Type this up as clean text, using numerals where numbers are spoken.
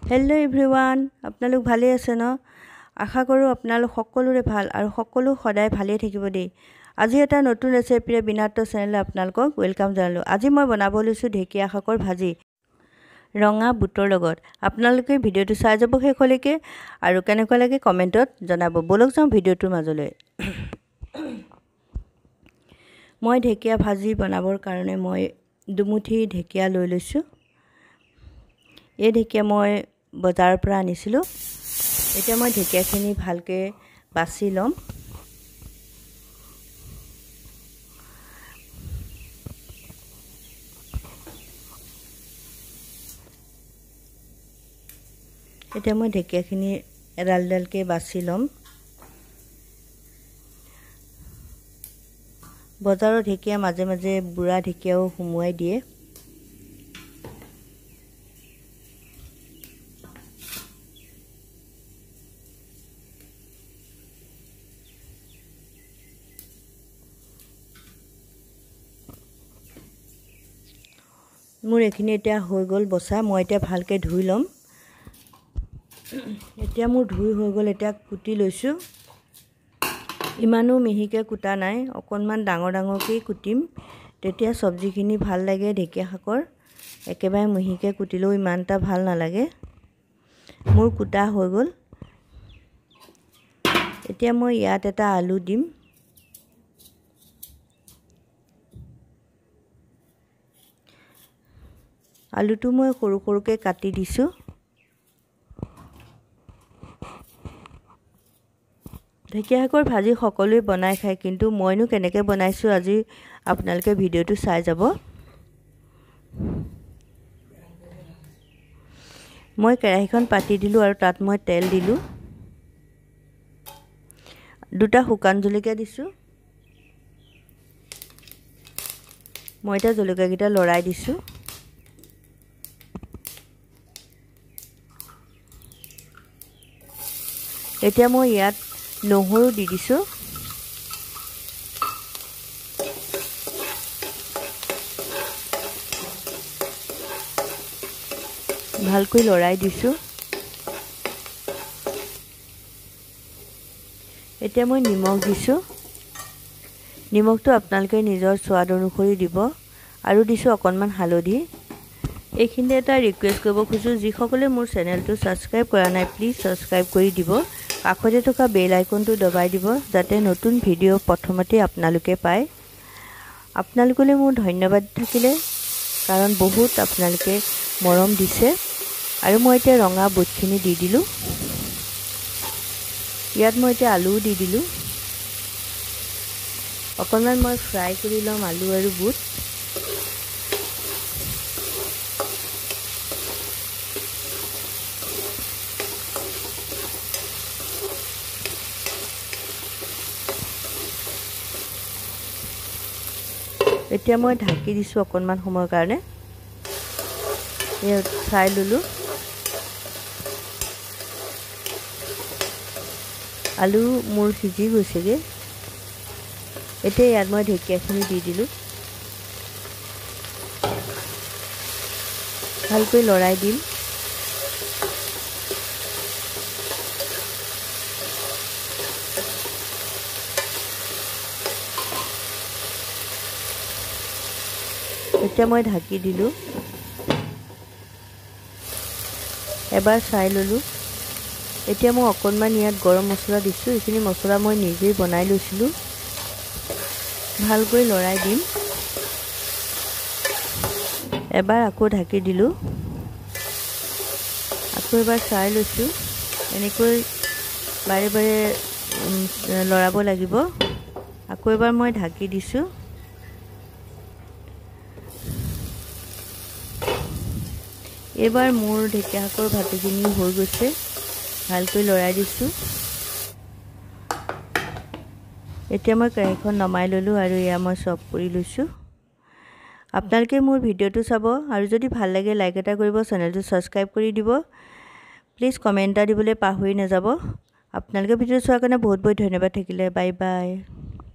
Hello everyone आपनालोक भाले आछे न आशा करूँ आपनालोक सकलोरे भाल आरु सकलो सदाय भाले থাকিব দেই। আজি এটা নতুন ৰেচিপিৰে বিনাটো চেনেলে आपनालोকক ওয়েলকাম জানালো। আজি মই বনাব লৈছো ঢেকিয়া শাকৰ ভাজি ৰঙা বুটৰ লগত। आपनालोকে ভিডিওটো চাই যাব শেষলৈকে আৰু কেনেকুৱা লাগে কমেন্টত জনাব। বলক যাওঁ ভিডিওটোৰ মাজলৈ। মই ঢেকিয়া ভাজি বনাবৰ কাৰণে মই দুমুঠি ঢেকিয়া লৈ লৈছো। এই ঢেকিয়া মই বজাৰৰ পৰা আনিছিলো। এতিয়া মই ঢেকিয়াখিনি ভালকে বাছি লম। এতিয়া মই ঢেকিয়াখিনি এডাল-ডালকে বাছি লম। বজাৰৰ ঢেকিয়া মাজে মাজে বুঢ়া ঢেকিয়াও হুমুৱাই দিয়ে। মোৰ এখিনি এতিয়া হৈ গল বসা। মই এতিয়া ভালকে ধুই লম। এতিয়া মোৰ ধুই হৈ গল। এতিয়া কুটি লৈছো। ইমানো মিহিকে কুটা নাই, অকনমান ডাঙৰ ডাঙৰকৈ কুটিম। তেতিয়া সবজিখিনি ভাল লাগে ঢেকিয়া শাকৰ। একেবাৰে মিহিকে কুটিলেও ইমানটা ভাল নালাগে। মোৰ কুটা হৈ গল। এতিয়া মই ইয়াত এটা আলু দিম। আলুটো মই সৰু সৰুকে কাটি দিছো। ঢেকিয়া শাকৰ ভাজি সকলোৱে বনাই খায়, কিন্তু মইনো কেনেকৈ বনাইছো আজি আপোনালোকে ভিডিওটো চাই যাব। মই কেৰাহীখন পাতি দিলো আৰু তাত মই তেল দিলো। দুটা শুকান জলকীয়া দিছো। মই এটা জলকীয়াকেইটা লৰাই দিছো। এতিয়া মই ইয়াত নহৰু দি দিছো। ভালকৈ লৰাই দিছো। এতিয়া মই নিমখ দিছো। নিমখটো আপোনালোকে নিজৰ স্বাদ অনুসৰি দিব। আৰু দিছো অকনমান হালধি। এইখিনি এটা ৰিকুৱেষ্ট কৰিব খুজো, যিসকলে মোৰ চেনেলটো সাবস্ক্ৰাইব কৰা নাই প্লিজ সাবস্ক্ৰাইব কৰি দিব। কাষতে থকা বেল আইকনটো দবাই দিব যাতে নতুন ভিডিও প্ৰথমতে আপোনালোকে পায়। আপোনালোকলৈ মোৰ ধন্যবাদ থাকিলে, কাৰণ বহুত আপোনালোকে মৰম দিছে। আৰু মই এতিয়া ৰঙা বুটখিনি দি দিলো। ইয়াত মই এতিয়া আলু দি দিলো। অকনমান মই ফ্ৰাই কৰি লম আলু আৰু বুট। এতিয়া মই ঢাকি দিছো অকনমান সময়ৰ কাৰণে। এই ফ্ৰাই ললো। আলু মোৰ সিজি গৈছেগে। এতিয়া ইয়াত মই ঢেকিয়াখিনি দি দিলো। ভালকৈ লৰাই দিম। এতিয়া মই ঢাকি দিলো। এবাৰ চাই ললো। এতিয়া মই অকনমান ইয়াত গৰম মছলা দিছো। এইখিনি মছলা মই নিজেই বনাই লৈছিলো। ভালকৈ লৰাই দিম। এবাৰ আকৌ ঢাকি দিলো। আকৌ এবাৰ চাই লৈছো। এনেকৈ বাৰে বাৰে লৰাব লাগিব। আকৌ এবাৰ মই ঢাকি দিছো। এবাৰ মোৰ ঢেকিয়া শাকৰ ভাজিখিনি হৈ গৈছে। ভালকৈ লৰাই দিছো। এতিয়া মই কেৰাহীখন নমাই ললো আৰু এয়া মই সব কৰি লৈছো। আপোনালোকে মোৰ ভিডিওটো চাব আৰু যদি ভাল লাগে লাইক এটা কৰিব, চেনেলটো সাবস্ক্ৰাইব কৰি দিব। প্লিজ কমেন্ট এটা দিবলৈ পাহৰি নাযাব। আপোনালোকে ভিডিও চোৱাৰ কাৰণে বহুত বহুত ধন্যবাদ থাকিলে। Bye bye.